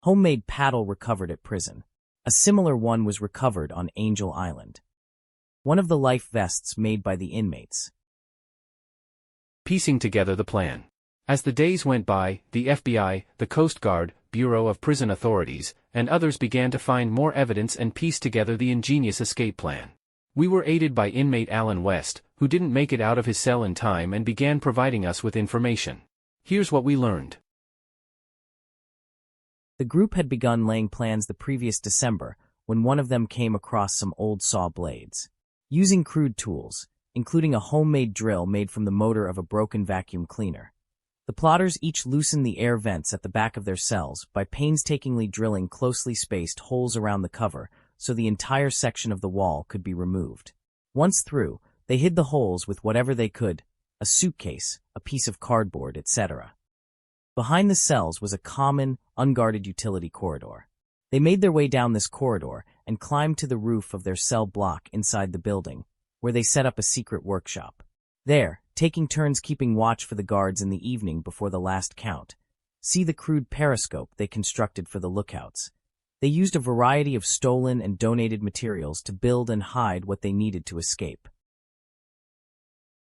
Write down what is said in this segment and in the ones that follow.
Homemade paddle recovered at prison. A similar one was recovered on Angel Island. One of the life vests made by the inmates. Piecing together the plan. As the days went by, the FBI, the Coast Guard, Bureau of Prison Authorities, and others began to find more evidence and piece together the ingenious escape plan. We were aided by inmate Alan West, who didn't make it out of his cell in time and began providing us with information. Here's what we learned. The group had begun laying plans the previous December when one of them came across some old saw blades. Using crude tools, including a homemade drill made from the motor of a broken vacuum cleaner, the plotters each loosened the air vents at the back of their cells by painstakingly drilling closely spaced holes around the cover so the entire section of the wall could be removed. Once through, they hid the holes with whatever they could, a suitcase, a piece of cardboard, etc. Behind the cells was a common, unguarded utility corridor. They made their way down this corridor and climbed to the roof of their cell block inside the building, where they set up a secret workshop. There, taking turns keeping watch for the guards in the evening before the last count. See the crude periscope they constructed for the lookouts. They used a variety of stolen and donated materials to build and hide what they needed to escape.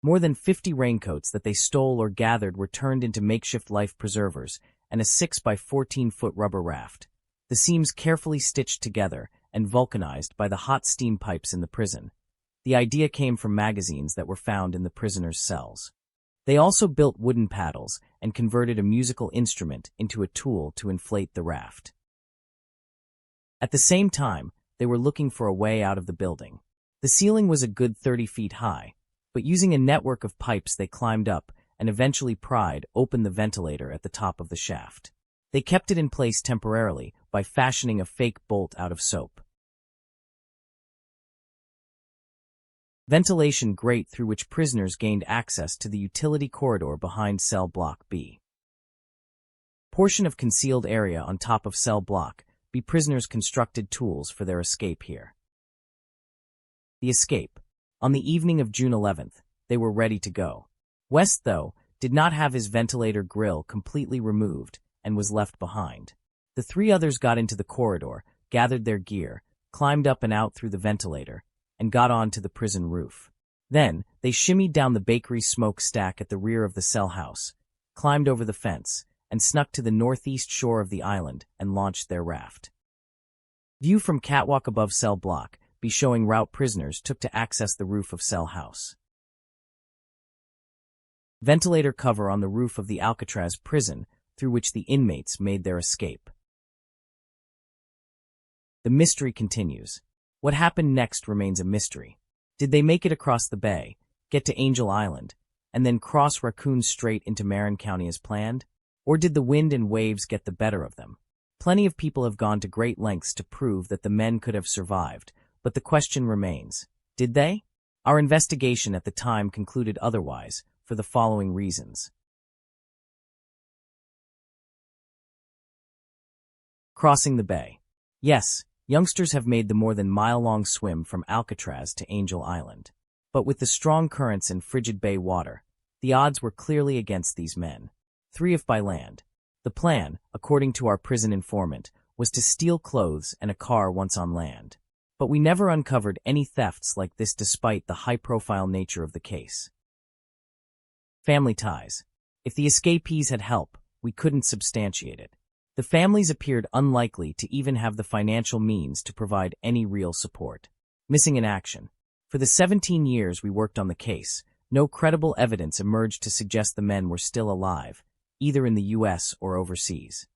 More than 50 raincoats that they stole or gathered were turned into makeshift life preservers and a 6 by 14-foot rubber raft, the seams carefully stitched together and vulcanized by the hot steam pipes in the prison. The idea came from magazines that were found in the prisoners' cells. They also built wooden paddles and converted a musical instrument into a tool to inflate the raft. At the same time, they were looking for a way out of the building. The ceiling was a good 30 feet high, but using a network of pipes they climbed up and eventually pried open the ventilator at the top of the shaft. They kept it in place temporarily by fashioning a fake bolt out of soap. Ventilation grate through which prisoners gained access to the utility corridor behind cell block B. Portion of concealed area on top of cell block B. Prisoners constructed tools for their escape here. The escape. On the evening of June 11th, they were ready to go. West, though, did not have his ventilator grill completely removed and was left behind. The three others got into the corridor, gathered their gear, climbed up and out through the ventilator, and got on to the prison roof. Then, they shimmied down the bakery smokestack at the rear of the cell house, climbed over the fence, and snuck to the northeast shore of the island and launched their raft. View from catwalk above cell block B showing route prisoners took to access the roof of cell house. Ventilator cover on the roof of the Alcatraz prison through which the inmates made their escape. The mystery continues. What happened next remains a mystery. Did they make it across the bay, get to Angel Island, and then cross Raccoon Strait into Marin County as planned? Or did the wind and waves get the better of them? Plenty of people have gone to great lengths to prove that the men could have survived, but the question remains, did they? Our investigation at the time concluded otherwise, for the following reasons. Crossing the bay. Yes, youngsters have made the more than mile-long swim from Alcatraz to Angel Island. But with the strong currents and frigid bay water, the odds were clearly against these men. 3 if by land. The plan, according to our prison informant, was to steal clothes and a car once on land. But we never uncovered any thefts like this despite the high-profile nature of the case. Family ties. If the escapees had help, we couldn't substantiate it. The families appeared unlikely to even have the financial means to provide any real support. Missing in action. For the 17 years we worked on the case, no credible evidence emerged to suggest the men were still alive, either in the U.S. or overseas.